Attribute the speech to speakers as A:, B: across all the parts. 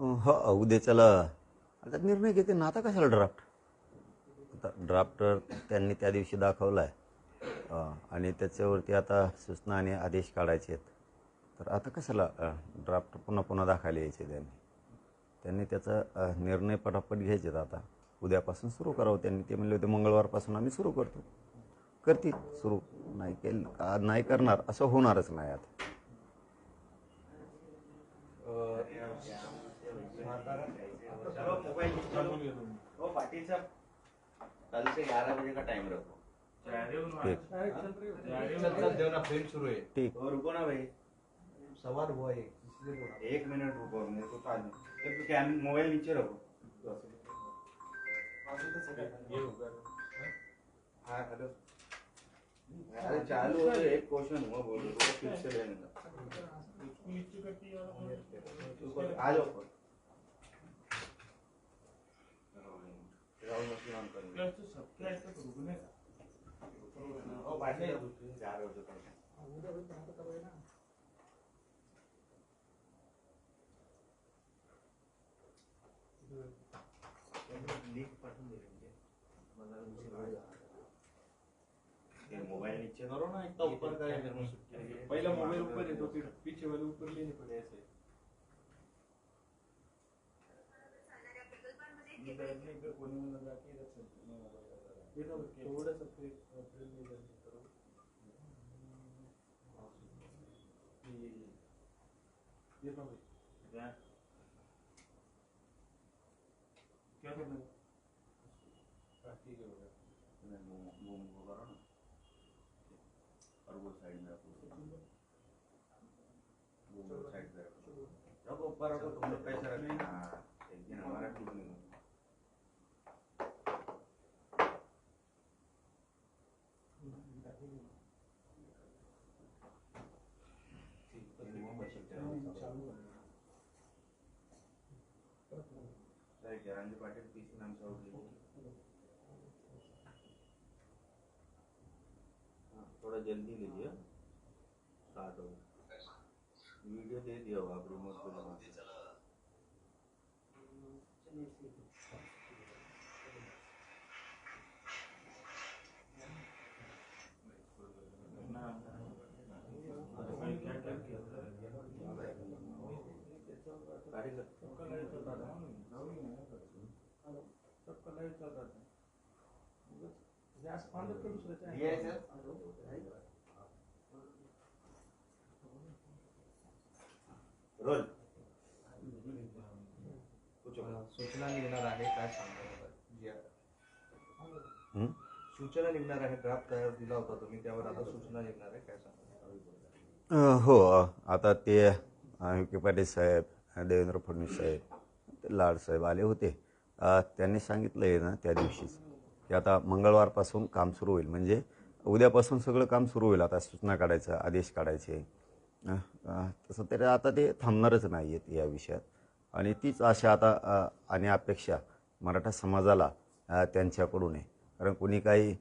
A: हो, उद्याच्याला आता निर्णय घेते ना. आता कशाला ड्राफ्ट? आता ड्राफ्ट त्यांनी त्या दिवशी दाखवला आहे आणि त्याच्यावरती आता सूचना आणि आदेश काढायचे आहेत. तर आता कशाला ड्राफ्ट पुन्हा पुन्हा दाखवायला यायचे त्यांनी त्याचा निर्णय पटापट घ्यायचे आहेत. आता उद्यापासून सुरू करावं. त्यांनी ते म्हणले होते मंगळवारपासून आम्ही सुरू करतो. करतील सुरू. नाही केलं नाही करणार असं होणारच नाही. आता
B: पाटिल साहब कल से 11 बजे का टाइम रखो। देवना फिल्म शुरू है।
A: ठीक
B: और रुको ना भाई,
C: सवाल हुआ है इसलिए बोला।
B: 1 मिनट रुको, मेरे को चालू मोबाइल नीचे रखो। हाँ हेलो, अरे चालू हो तो एक क्वेश्चन हुआ, बोलो तो फिर से लेने का। आ जाओ मोबाइल नीचे करो ना, इतना ऊपर करें।
C: पहला मोबाइल ऊपर है तो फिर पीछे वाले ऊपर लेने पड़े ऐसे। थोड़ा सा क्या करना है? ठीक है, हो गया।
B: घूम को करो ना, और वो साइड में रखो, वो साइड पे रखो, ऊपर रखो, तुम लोग पैसा रखना। हाँ एक दिन हमारा ठीक नहीं होगा। जयराम पाटिल पीसी नाम से थोड़ा जल्दी लीजिए, स्टार्ट हो। वीडियो दे दिया होगा आप रिमोट को लगा। रोल
C: सूचना निघणार आहे, काय सांगणार? सूचना निघणार आहे, ड्राफ्ट तयार दिला होता तुम्ही, त्यावर आता सूचना निघणार आहे, काय सांगणार?
A: हो, आता ते विखे पाटील साहेब, देवेंद्र फडणवीस साहेब, लाड साहेब आले होते. त्यांनी सांगितलं आहे ना त्या दिवशीच की आता मंगळवारपासून काम सुरू होईल. म्हणजे उद्यापासून सगळं काम सुरू होईल. आता सूचना काढायचं, आदेश काढायचे. तसं तरी आता ते थांबणारच नाही आहेत या विषयात. आणि तीच आशा आता आणि अपेक्षा मराठा समाजाला त्यांच्याकडून आहे. कारण कोणी काही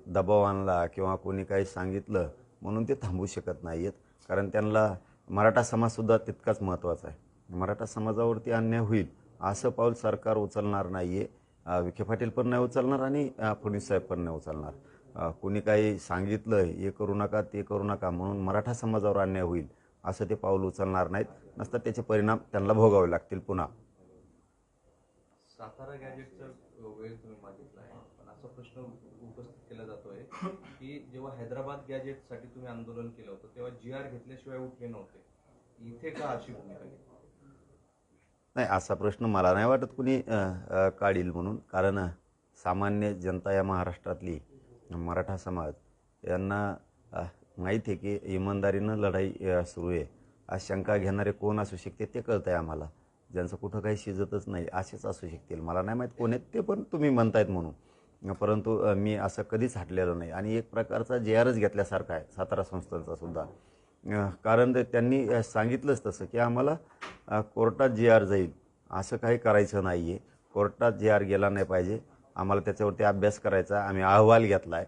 A: दबाव आणला किंवा कोणी काही सांगितलं म्हणून ते थांबू शकत नाही आहेत. कारण त्यांना मराठा समाजसुद्धा तितकाच महत्त्वाचा आहे. मराठा समाजावरती अन्याय होईल असं पाऊल सरकार उचलणार नाही आहे. विखे पाटील पण नाही उचलणार आणि फडणवीस साहेब पण नाही उचलणार. कोणी काही सांगितलं हे करू नका ते करू नका म्हणून मराठा समाजावर अन्याय होईल असं ते पाऊल उचलणार नाहीत. नसता त्याचे परिणाम त्यांना भोगावे लागतील. पुन्हा
C: सातारा गॅजेटचा वेळ तुम्ही मागितला आहे, पण असा प्रश्न उपस्थित केला जातोय की जेव्हा हैदराबाद गॅजेटसाठी तुम्ही आंदोलन केलं होतं तेव्हा GR घेतल्याशिवाय उठले नव्हते, इथे का अशी भूमिका घेतली?
A: नाही, असा प्रश्न मला नाही वाटत कुणी काढील म्हणून. कारण सामान्य जनता या महाराष्ट्रातली मराठा समाज यांना माहीत आहे की इमानदारीनं लढाई सुरू आहे. आज शंका घेणारे कोण असू शकते ते कळतं आहे आम्हाला. ज्यांचं कुठं काही शिजतच नाही असेच असू शकतील. मला नाही माहीत कोण आहेत ते, पण तुम्ही म्हणतायत म्हणून. परंतु मी असं कधीच हटलेलं नाही. आणि एक प्रकारचा JRच घेतल्यासारखा आहे सातारा संस्थांचा सुद्धा. कारण त्यांनी सांगितलंच तसं की आम्हाला कोर्टात JR जाईल असं काही करायचं नाही आहे. कोर्टात JR गेला नाही पाहिजे. आम्हाला त्याच्यावरती अभ्यास करायचा, आम्ही अहवाल घेतला आहे.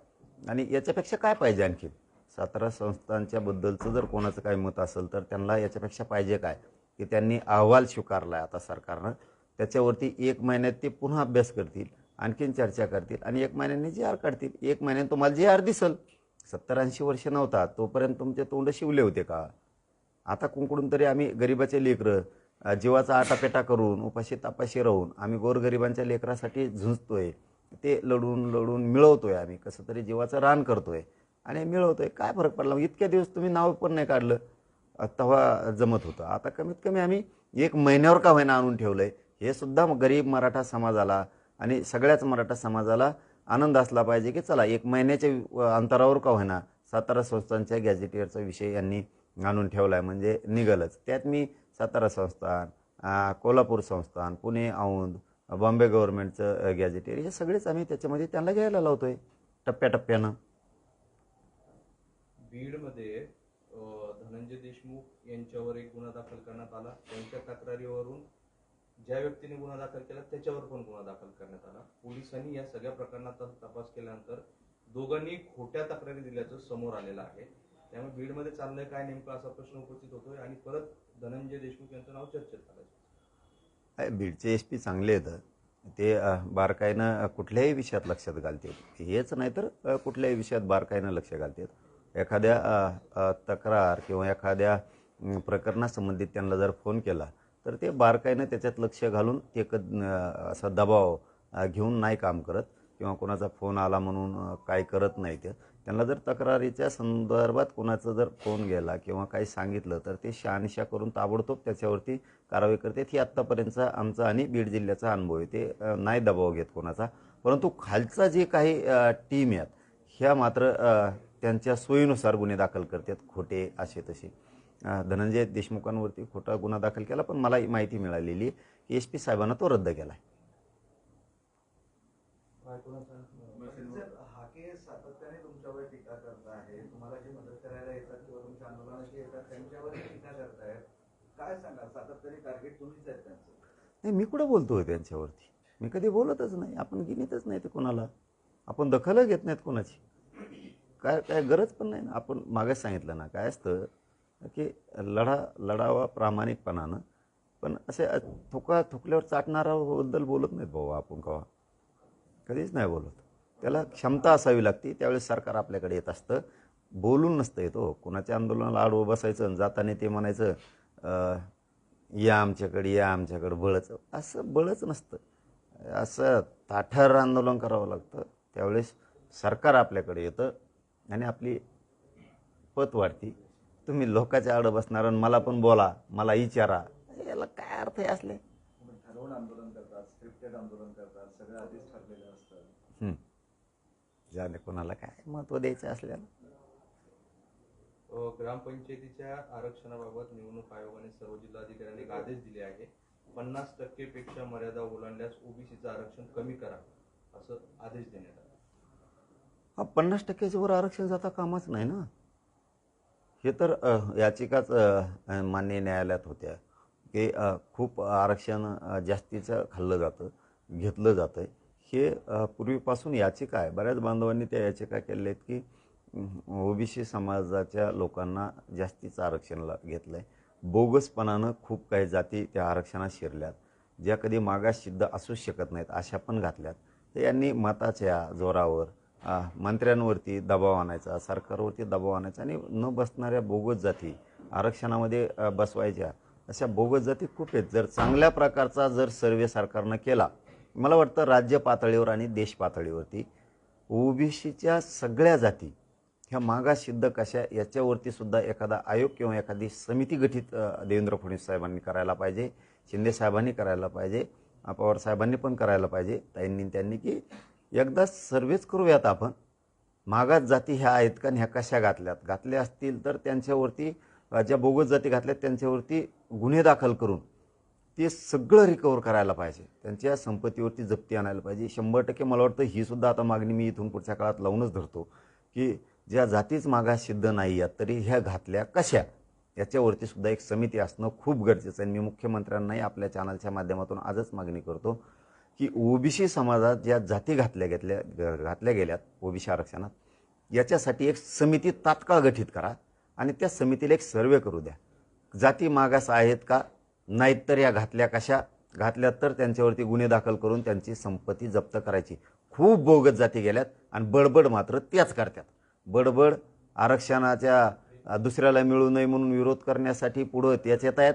A: आणि याच्यापेक्षा काय पाहिजे आणखी? सातारा संस्थांच्याबद्दलचं जर कोणाचं काही मत असेल तर त्यांना याच्यापेक्षा पाहिजे काय? की त्यांनी अहवाल स्वीकारला आहे आता सरकारनं, त्याच्यावरती 1 महिन्यात ते पुन्हा अभ्यास करतील, आणखीन चर्चा करतील आणि 1 महिन्याने जी आर काढतील. 1 महिन्याने तुम्हाला जी आर दिसल. 70-80 वर्ष नव्हता तोपर्यंत तुमचे तोंड शिवले होते का? आता कुंकडून तरी आम्ही गरिबाचे लेकरं जीवाचा आटापेटा करून उपाशी तापाशी राहून आम्ही गोरगरिबांच्या लेकरासाठी झुंजतोय. ते लढून लढून मिळवतोय आम्ही, कसं तरी जीवाचं रान करतोय आणि मिळवतोय. काय फरक पडला? इतक्या दिवस तुम्ही नाव पण नाही काढलं, तेव्हा जमत होतं. आता कमीत कमी आम्ही 1 महिन्यावर का होईना आणून ठेवलंय. हे सुद्धा गरीब मराठा समाजाला आणि सगळ्याच मराठा समाजाला आनंद असला पाहिजे की चला 1 महिन्याच्या अंतरावर का होईना सातारा संस्थानच्या गॅझेटियरचा विषय यांनी आणून ठेवला आहे, म्हणजे निघालच. त्यात मी सातारा संस्थान, कोल्हापूर संस्थान, पुणे औंध, बॉम्बे गव्हर्नमेंटचं गॅझेटियर हे सगळेच आम्ही त्याच्यामध्ये त्यांना घ्यायला लावतोय टप्प्याटप्प्यानं.
C: बीडमध्ये धनंजय देशमुख यांच्यावर एक गुन्हा दाखल करण्यात आला. त्यांच्या तक्रारीवरून ज्या व्यक्तीने गुन्हा दाखल केला त्याच्यावर पण गुन्हा दाखल करण्यात आला. पोलिसांनी या सगळ्या प्रकरणाचा तपास केल्यानंतर दोघांनी खोट्या तक्रारी दिल्याचं समोर आलेलं आहे. त्यामुळे बीडमध्ये चाललंय काय नेमकं असा प्रश्न उपस्थित होतोय आणि परत धनंजय देशमुख यांचं नाव चर्चेत आलं.
A: बीडचे SP चांगले आहेत. ते बारकाईनं कुठल्याही विषयात लक्षात घालतात. हेच नाही तर कुठल्याही विषयात बारकाईनं लक्ष घालतात. एखाद्या तक्रार किंवा एखाद्या प्रकरणासंबंधित त्यांना जर फोन केला तर ते बारकाईनं त्याच्यात लक्ष घालून ते असा दबाव घेऊन नाही काम करत किंवा कोणाचा फोन आला म्हणून काही करत नाही. ते त्यांना जर तक्रारीच्या संदर्भात कोणाचा जर फोन गेला किंवा काही सांगितलं तर ते शहानिशा करून ताबडतोब त्याच्यावरती कारवाई करतात. ही आत्तापर्यंतचा आमचा आणि बीड जिल्ह्याचा अनुभव आहे. ते नाही दबाव घेत कोणाचा. परंतु खालचा जे काही टीम आहेत ह्या मात्र त्यांच्या सोयीनुसार गुन्हे दाखल करतात, खोटे असे तसे. धनंजय देशमुखांवरती खोटा गुन्हा दाखल केला, पण मला माहिती मिळालेली की SP साहेबांना तो रद्द केला.
D: हाके सातत्याने तुमच्यावर टीका करत आहे. तुम्हाला जी मदत करायला येतात किंवा तुमच्या आंदोलनाची येतात त्यांच्यावर टीका करतायत. काय सांगा, सातत्याने टार्गेट तुम्हीच आहेत त्यांचं.
A: नाही, मी कुठं बोलतोय त्यांच्यावरती? मी कधी बोलतच नाही. आपण गिनीतच नाही ते कोणाला. आपण दखल घेत नाहीत कोणाची. काय गरज पण नाही ना. आपण मागेच सांगितलं ना, काय असतं की लढावा प्रामाणिकपणानं, पण असे थुकल्यावर चाटणाराबद्दल बोलत नाहीत भाऊ आपण कवा, कधीच नाही बोलत. त्याला क्षमता असावी लागते. त्यावेळेस सरकार आपल्याकडे येत असतं. बोलून नसतं येतो. कोणाच्या आंदोलनाला आडवं बसायचं, जाताना ते म्हणायचं या आमच्याकडे बळच. असं बळच नसतं. असं ताठर आंदोलन करावं लागतं. त्यावेळेस सरकार आपल्याकडे येतं आणि आपली पत वाढती. तुम्ही लोकांच्या आडं बसणार आणि मला पण बोला, मला विचारा, याला काय अर्थ आहे असले?
D: ठरवून आंदोलन करतात, स्क्रिप्टेड आंदोलन करतात, सगळं आधीच ठरलेलं असतं.
A: जाणे कोणाला काय महत्त्व द्यायचं असल्यानं.
C: ग्रामपंचायतीच्या आरक्षणाबाबत निवडणूक आयोगाने सर्व जिल्हाधिकाऱ्यांनी एक आदेश दिले आहे. 50% पेक्षा मर्यादा ओलांडल्यास OBCचं आरक्षण कमी करा असं आदेश देण्यात आला.
A: 50%च्या वर आरक्षण जाता कामच नाही ना. हे तर याचिकाच मान्य न्यायालयात होत्या की खूप आरक्षण जास्तीचं खाल्लं जातं, घेतलं जातं आहे. हे पूर्वीपासून याचिका आहे. बऱ्याच बांधवांनी त्या याचिका केलेल्या आहेत की OBC समाजाच्या लोकांना जास्तीचं आरक्षण घेतलं आहे. बोगसपणानं खूप काही जाती त्या आरक्षणात शिरल्यात, ज्या कधी मागास सिद्ध असूच शकत नाहीत अशा पण घातल्यात. तर यांनी मताच्या जोरावर मंत्र्यांवरती दबाव आणायचा, सरकारवरती दबाव आणायचा आणि न बसणाऱ्या बोगस जाती आरक्षणामध्ये बसवायच्या. अशा बोगस जाती खूप आहेत. जर चांगल्या प्रकारचा सर्वे सरकारनं केला, मला वाटतं राज्य पातळीवर आणि देश पातळीवरती OBCच्या सगळ्या जाती ह्या मागास सिद्ध कशा याच्यावरती सुद्धा एखादा आयोग किंवा एखादी समिती गठीत देवेंद्र फडणवीस साहेबांनी करायला पाहिजे, शिंदे साहेबांनी करायला पाहिजे, पवार साहेबांनी पण करायला पाहिजे, ताईंनी त्यांनी, की एकदा सर्वेच करूयात आपण. मागास जाती ह्या आहेत का, ह्या कशा घातल्या असतील तर त्यांच्यावरती, ज्या बोगस जाती घातल्यात त्यांच्यावरती गुन्हे दाखल करून ते सगळं रिकवर करायला पाहिजे. त्यांच्या संपत्तीवरती जप्ती आणायला पाहिजे. 100% मला वाटतं ही सुद्धा आता मागणी मी इथून पुढच्या काळात लावूनच धरतो की ज्या जातीच मागास सिद्ध नाही आहेत तरी ह्या घातल्या कशा, याच्यावरती सुद्धा एक समिती असणं खूप गरजेचं आहे. मी मुख्यमंत्र्यांनाही आपल्या चॅनलच्या माध्यमातून आजच मागणी करतो की OBC समाजात ज्या जाती घातल्या गेल्यात OBC आरक्षणात, याच्यासाठी एक समिती तात्काळ गठीत करा आणि त्या समितीला एक सर्वे करू द्या. जाती मागास आहेत का नाहीत तर या घातल्या कशा, घातल्या तर त्यांच्यावरती गुन्हे दाखल करून त्यांची संपत्ती जप्त करायची. खूप बोगस जाती गेल्यात आणि बडबड मात्र त्याच करतात. बडबड आरक्षणाच्या दुसऱ्याला मिळू नये म्हणून विरोध करण्यासाठी पुढं त्याच येत आहेत.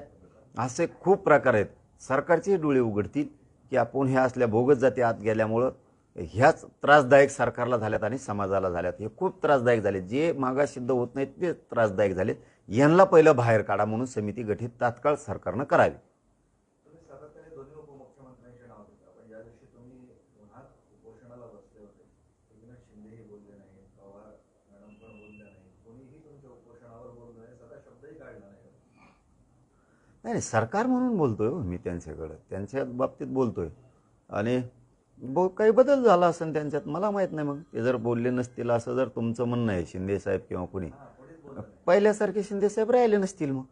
A: असे खूप प्रकार आहेत. सरकारचे डोळे उघडतील की आपण ह्या असल्या बोगस जाती आत गेल्यामुळं ह्याच त्रासदायक सरकारला झाल्यात आणि समाजाला झाल्यात. हे खूप त्रासदायक झाले. जे मागासिद्ध होत नाहीत ते त्रासदायक झाले. यांना पहिलं बाहेर काढा म्हणून समिती गठीत तात्काळ सरकारनं करावी.
D: तुम्ही सातत्याने दोन्ही उपमुख्यमंत्र्यांचे नाव घेता, पण या दिवशी तुम्ही पुन्हा उपोषणाला बसले होते. एकनाथ शिंदेही बोलले नाही, पवार मॅडम पण बोलले नाही, कोणीही तुमच्या उपोषणावर बोललं नाही, साधा शब्दही काढला नाही.
A: नाही, सरकार म्हणून बोलतोय हो मी त्यांच्याकडं, त्यांच्या बाबतीत बोलतोय. आणि काही बदल झाला असेल त्यांच्यात, मला माहीत नाही. मग ते जर बोलले नसतील असं जर तुमचं म्हणणं आहे, शिंदे साहेब किंवा कोणी, पहिल्यासारखे शिंदे साहेब राहिले नसतील. मग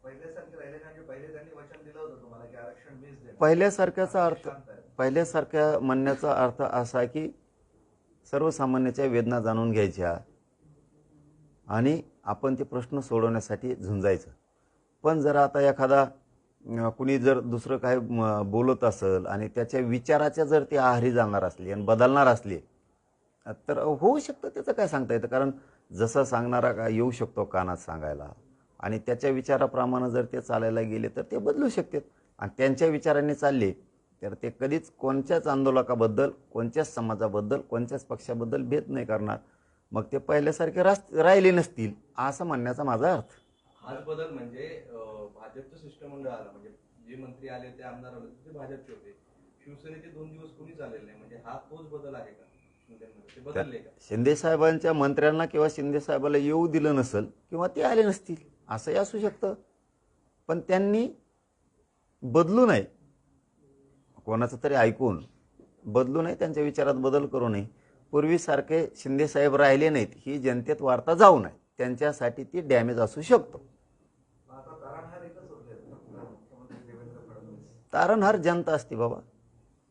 D: पहिल्यासारखे राहिले नाही, म्हणजे पहिले त्यांनी वचन दिलं होतं तुम्हाला की आरक्षण मीच देणार.
A: पहिल्यासारख्याचा अर्थ,
D: शांत आहे.
A: पहिल्यासारख्या म्हणण्याचा अर्थ असा की सर्वसामान्याच्या वेदना जाणून घ्यायच्या आणि आपण ते प्रश्न सोडवण्यासाठी झुंजायचं. पण जर आता एखादा कुणी जर दुसरं काय बोलत असेल आणि त्याच्या विचाराच्या जर ते आहारी जाणार असले आणि बदलणार असले तर होऊ शकतं. त्याचं काय सांगता येतं. कारण जसं सांगणारा का येऊ शकतो कानात सांगायला आणि त्याच्या विचाराप्रमाणे जर ते चालायला गेले तर ते बदलू शकतात. आणि त्यांच्या विचारांनी चालले तर ते कधीच कोणत्याच आंदोलकाबद्दल, कोणत्याच समाजाबद्दल, कोणत्याच पक्षाबद्दल भेद नाही करणार. मग ते पहिल्यासारखे राहिले नसतील असं म्हणण्याचा माझा अर्थ.
C: हाच बदल म्हणजे भाजपचं शिष्टमंडळ आलं, म्हणजे जे मंत्री आले ते आमदार आले ते भाजपचे होते. शिवसेनेचे 2 दिवस कोणीच आलेले नाही. म्हणजे हा तोच बदल आहे का शिंदेमध्ये? ते बदलले का?
A: शिंदे साहेबांच्या मंत्र्यांना किंवा शिंदे साहेबाला येऊ दिलं नसेल किंवा ते आले नसतील असंही असू शकतं. पण त्यांनी बदलू नये, कोणाचं तरी ऐकून बदलू नये, त्यांच्या विचारात बदल करू नये. पूर्वीसारखे शिंदे साहेब राहिले नाहीत ही जनतेत वार्ता जाऊ नये, त्यांच्यासाठी ती डॅमेज असू शकतो.
D: आता तारणहार एकच होते मुख्यमंत्री देवेंद्र फडणवीस.
A: तारणहार जनता असती बाबा,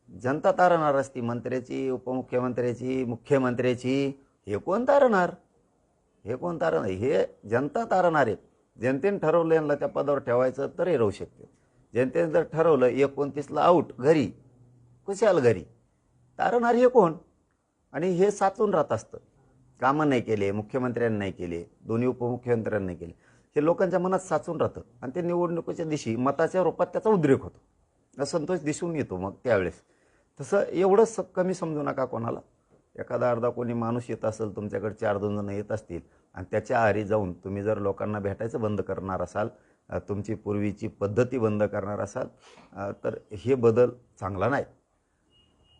A: जनता तारणहार असती. मंत्र्याची, उपमुख्यमंत्र्याची, मुख्यमंत्र्याची हे कोण तारणहार? हे कोण तारणहार? हे जनता तारणहार आहे. जनतेने ठरवलं यांना त्या पदावर ठेवायचं तरी राहू शकते. जनतेने जर ठरवलं 29ला आऊट, घरी कुशाल घरी, तारणहार हे कोण? आणि हे साचून राहत असतं. कामं नाही केले, मुख्यमंत्र्यांनी नाही केले, दोन्ही उपमुख्यमंत्र्यांनी नाही केले, हे लोकांच्या मनात साचून राहतं आणि ते निवडणुकीच्या दिवशी मताच्या रूपात त्याचा उद्रेक होतो, असंतोष दिसून येतो. मग त्यावेळेस तसं एवढंच कमी समजू नका कोणाला. एखादा अर्धा कोणी माणूस येत असेल तुमच्याकडे, 4-2 जण येत असतील आणि त्याच्या आहारी जाऊन तुम्ही जर लोकांना भेटायचं बंद करणार असाल, तुमची पूर्वीची पद्धती बंद करणार असाल तर हे बदल चांगला नाही.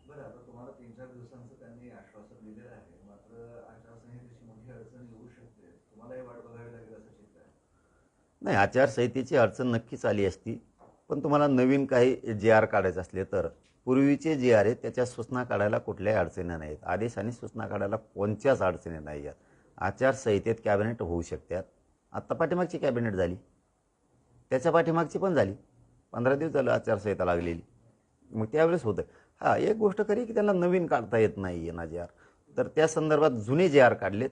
D: बरं, आता तुम्हाला 3-4 दिवसांचं त्यांनी आश्वासन दिलेलं आहे, मात्र आचारसंहितेची मोठी अडचण येऊ शकते. तुम्हालाही वाट बघावी लागेल असं चिंता आहे.
A: नाही, आचारसंहितेची अडचण नक्कीच आली असती. पण तुम्हाला नवीन काही JR काढायचे असले तर पूर्वीचे JR आहेत त्याच्या सूचना काढायला कुठल्याही अडचणी नाहीत. आदेश आणि सूचना काढायला कोणत्याच अडचणी नाही आहेत. आचारसंहितेत कॅबिनेट होऊ शकतात. आत्ता पाठीमागची कॅबिनेट झाली, त्याच्या पाठीमागची पण झाली, 15 दिवस झालं आचारसंहिता लागलेली. मग त्यावेळेस होतं. हां, एक गोष्ट खरी की त्यांना नवीन काढता येत नाही आहे ना JR, तर त्या संदर्भात जुने JR काढलेत,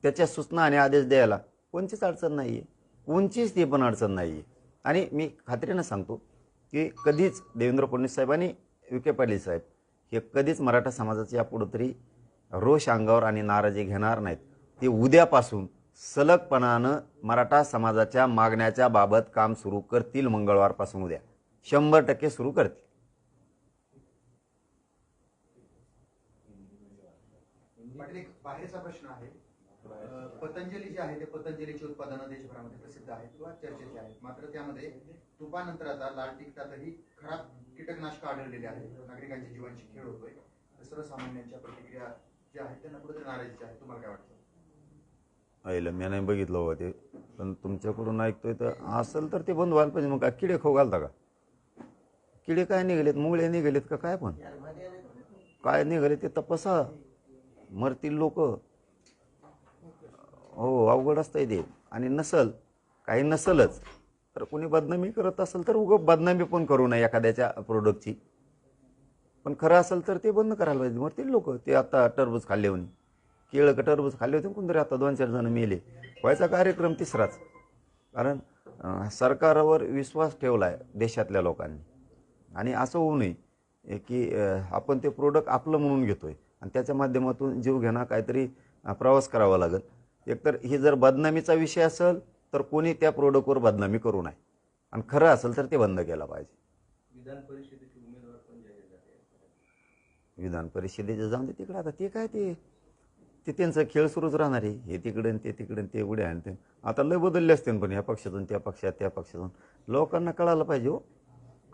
A: त्याच्या सूचना आणि आदेश द्यायला कोणतीच अडचण नाही आहे, कोणचीच ती पण अडचण नाही आहे. आणि मी खात्रीनं सांगतो की कधीच देवेंद्र फडणवीस साहेब आणि विखे पाटील साहेब हे कधीच मराठा समाजाच्या यापुढं तरी रोष अंगावर आणि नाराजी घेणार नाहीत. ते उद्यापासून सलगपणानं मराठा समाजाच्या मागण्याच्या बाबत काम सुरू करतील. मंगळवारपासून उद्या 100% सुरू करतील.
E: पाटील, एक बाहेरचा प्रश्न आहे. पतंजली जे आहे ते पतंजलीची उत्पादनं देशभरामध्ये प्रसिद्ध आहेत किंवा चर्चेचे आहेत, मात्र त्यामध्ये तुपानंतर आता लाल तिखटातही खराब कीटकनाशक आढळलेले आहेत. नागरिकांच्या जीवांशी खेळ होतोय. सर्वसामान्यांच्या प्रतिक्रिया ज्या आहेत त्यांना कुठेतरी नाराजीच्या आहेत. तुम्हाला काय वाटतं?
A: आईला मी नाही बघितलं होतं ते, पण तुमच्याकडून ऐकतोय तर असेल तर ते बंद व्हायला पाहिजे. मग काय किडे खाऊ घालता का? किडे काय निघालेत, मुळे निघालेत का काय? पण काय निघाले ते तपासा, मरतील लोक. हो, अवघड असतंय ते. आणि नसल, काही नसलच तर कोणी बदनामी करत असेल तर उगं बदनामी पण करू नये एखाद्याच्या प्रोडक्टची. पण खरं असेल तर ते बंद करायला पाहिजे. मरतील लोक. ते आता टरबूज खाल्ले होते, केळं का टरबूज खाल्ले होते कोणतरी, आता 2-4 जण मेले. व्हायचा कार्यक्रम तिसराच. कारण सरकारवर विश्वास ठेवला आहे देशातल्या लोकांनी, आणि असं होऊ नये की आपण ते प्रोडक्ट आपलं म्हणून घेतोय आणि त्याच्या माध्यमातून जीव घेणं काहीतरी प्रवास करावा लागेल. एकतर ही जर बदनामीचा विषय असेल तर कोणी त्या प्रोडक्टवर बदनामी करू नये, आणि खरं असेल तर ते बंद केलं पाहिजे.
C: विधान परिषदेचे उमेदवार पण जाहीर झाले.
A: विधान परिषदेचे जाऊन दे तिकडे, आता ते काय ते त्यांचं खेळ सुरूच राहणार आहे. हे तिकडे ते तिकडे ते उड्या आणि ते आता लय बदलले असते पण ह्या पक्षातून त्या पक्षात त्या पक्षातून. लोकांना कळायला पाहिजे हो.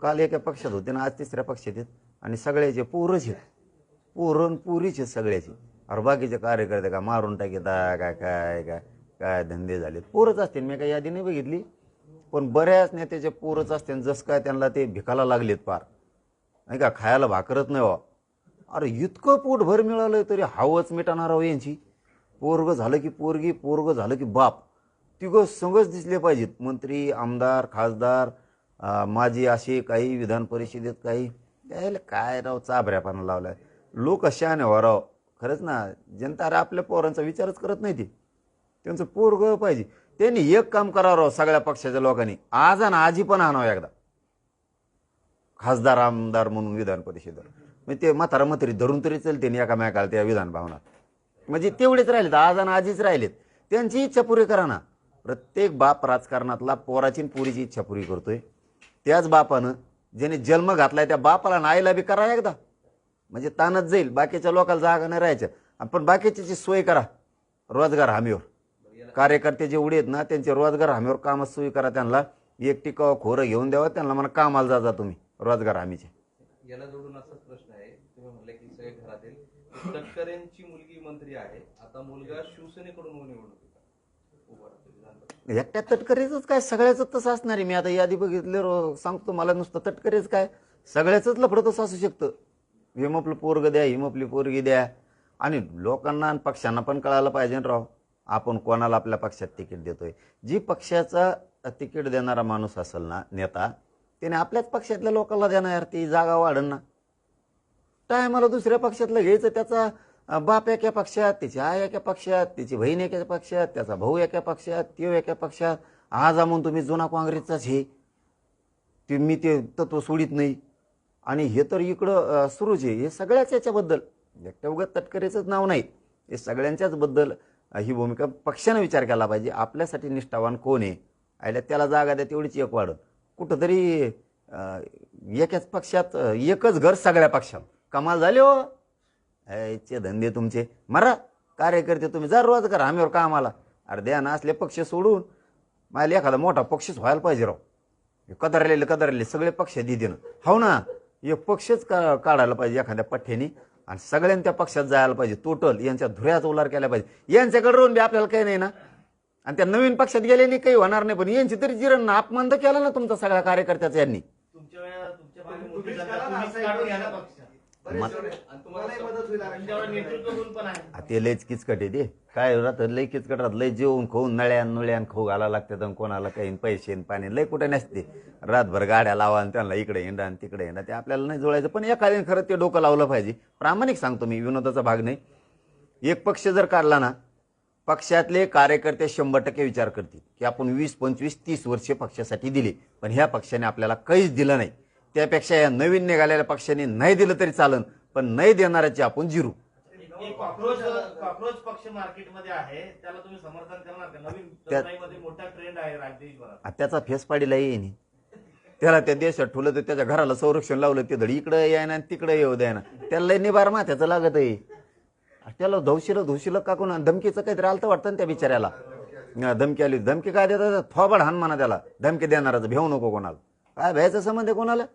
A: काल एका पक्षात होते ना, आज तिसऱ्या पक्षात आहेत, आणि सगळ्याचे पोरच आहेत, पोरण पुरीच आहेत सगळ्याचे. अरे बाकीचे कार्यकर्ते का मारून टाकीता काय काय काय काय धंदे झाले, पोरच असतील. मी काही यादी नाही बघितली, पण बऱ्याच नेत्याचे पोरच असतील. जसं काय त्यांना ते भिकाला लागलेत पार, नाही का, खायला भाकरत नाही. अरे इतकं पोटभर मिळालं तरी हावच मिटणार हो यांची. पोरग झालं की पोरगी, पोरग झालं की बाप, तिघं संघच दिसले पाहिजेत. मंत्री, आमदार, खासदार, माजी असे काही विधान परिषदेत काही, त्याला काय राव चाभऱ्यापणा लावलाय. लोक शहाणे हो राव, खरंच ना. जनता अरे आपल्या पोरांचा विचारच करत नाही. त्यांचं पोरग पाहिजे. त्यांनी एक काम करावं राव सगळ्या पक्षाच्या लोकांनी, आज आणि आजी पण आणावं एकदा खासदार आमदार म्हणून विधान परिषदेवर. म्हणजे ते म्हातारा म्हातारी धरून तरी चलते एकामेकाला त्या विधान भवनात. म्हणजे तेवढेच राहिलेत, आज आणि आजीच राहिलेत. त्यांची इच्छा पुरी करा ना. प्रत्येक बाप राजकारणातला पोराची पुरीची इच्छा पुरी करतोय. त्याच बापानं ज्याने जन्म घातलाय त्या बापाला नाईला बी करा एकदा, म्हणजे ताणच जाईल. बाकीच्या लोकांना जागा नाही राहायच्या, पण बाकीची सोय करा रोजगार हमीवर. कार्यकर्ते जेवढे आहेत ना त्यांचे रोजगार हमीवर काम सोयी करा. त्यांना एक टिकाव खोरं घेऊन द्यावं, त्यांना म्हणा कामाला जा तुम्ही रोजगार हमीचे.
C: याला जोडून असाच प्रश्न आहे, तुम्ही म्हटलं की सगळे घरातील तटकरेंची मुलगी मंत्री आहे, आता मुलगा शिवसेनेकडून निवडणूक उभा राहतो विधान परिषदेत.
A: एकट्या तटकरेच काय, सगळ्याच तसं असणार आहे. मी आता यादी बघितलं सांगतो, मला नुसतं तटकरेच काय, सगळ्याच लफडं तसं असू शकतं. हिमपलं पोरग द्या, हिमपली पोरगी द्या. आणि लोकांना आणि पक्षांना पण कळायला पाहिजे राव आपण कोणाला आपल्या पक्षात तिकीट देतोय. जी पक्षाचा तिकीट देणारा माणूस असेल ना, नेता, त्याने आपल्याच पक्षातल्या लोकांना देणार, ती जागा वाढन ना. टायमाला दुसऱ्या पक्षातलं घ्यायचं, त्याचा बाप एका पक्षात, त्याची आई एका पक्षात, त्याची बहीण एका पक्षात, त्याचा भाऊ एका पक्षात, त्यो एका पक्षात. आज म्हणून तुम्ही जुना काँग्रेसचाच हे, ते मी ते तत्व सोडित नाही. आणि हे तर इकडं सुरूच आहे. हे सगळ्याच याच्याबद्दल, एकट्या उगाच तटकरेचंच नाव नाही, हे सगळ्यांच्याच बद्दल ही भूमिका पक्षाने विचार केला पाहिजे. आपल्यासाठी निष्ठावान कोण आहे, आयला त्याला जागा द्या, तेवढीच एक वाढ. कुठंतरी एकाच पक्षात एकच घर सगळ्या पक्षात, कमाल झाले हो. चे धंदे तुमचे मरा. कार्यकर्ते तुम्ही जा रोजगार हमीवर कामाला. अरे द्या ना, असले पक्ष सोडून मला एखादा मोठा पक्षच व्हायला पाहिजे राव. कदरलेले सगळे पक्ष दिदीनं हो ना, एक पक्षच काढायला पाहिजे एखाद्या पठ्ठ्याने, आणि सगळ्यांनी त्या पक्षात जायला पाहिजे. टोटल यांच्या धुऱ्याचा उल्लार केला पाहिजे. यांच्याकडे रोवून बी आपल्याला काही नाही ना, आणि त्या नवीन पक्षात गेलेली काही होणार नाही. पण यांची तरी जिरण ना, अपमान तर केला ना तुमचा सगळ्या कार्यकर्त्याचा यांनी. ते लयच किचकट आहे ते. काय राहतं लय किचकट राहत, लय जेवून खाऊन नळ्यान खाऊ घालायला लागतात. आणि कोणाला काही पैसे पाणी लय कुठे नसते. रातभर गाड्या लावा आणि त्यांना इकडे हिंडा आणि तिकडे हिंडा, ते आपल्याला नाही जुळायचं. पण एखाद्याने खरं ते डोकं लावलं पाहिजे. प्रामाणिक सांगतो मी, विनोदाचा भाग नाही. एक पक्ष जर काढला ना, पक्षातले कार्यकर्ते 100% विचार करतील की आपण 20, 25, 30 वर्षे पक्षासाठी दिली, पण ह्या पक्षाने आपल्याला काहीच दिलं नाही. त्यापेक्षा या नवीन निघालेल्या पक्षाने नाही दिलं तरी चालन, पण नाही देणाऱ्याची आपण जिरू.
B: कॉक्रोच पक्ष मार्केटमध्ये आहे, त्याला तुम्ही समर्थन करणार का? नवीन तरुणाईमध्ये मोठा ट्रेंड आहे देशभरात.
A: त्याचा फेस पाडीला येईन. त्याला त्या देशात ठुलं तर त्याच्या घराला संरक्षण लावलं, ते धडी इकडं यायना तिकडे येऊ द्यायना. त्याला लय निबार माथ्याचं लागत आहे. त्याला धोशीलं का कोणा धमकीचं काहीतरी आलं तर वाटतं ना त्या बिचाऱ्याला. धमकी आली, धमकी काय देतात, थोबाड हान म्हणा त्याला. धमकी देणाराचं भेऊ नको कोणाला. काय भ्यायचं संबंध आहे कोणाला?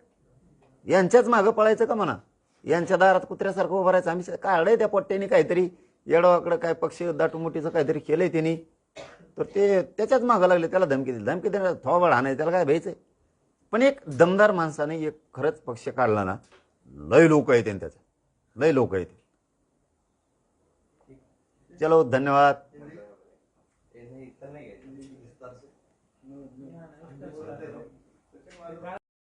A: यांच्याच मागं पळायचं का म्हणा, यांच्या दारात कुत्र्यासारखं उभं राहायचं. आम्ही काढलंय त्या पोट्ट्यानी काहीतरी येडवाकडं काय पक्ष दाटूमुटीचं काहीतरी केलंय त्यांनी, तर ते त्याच्याच मागं लागले. त्याला धमकी दिली, धमकी देणार थोबाड हाणायचं, त्याला काय भ्यायचंय. पण एक दमदार माणसाने एक खरंच पक्ष काढला ना, लय लोक आहेत त्याचं, लय लोक आहेत. चलो धन्यवाद.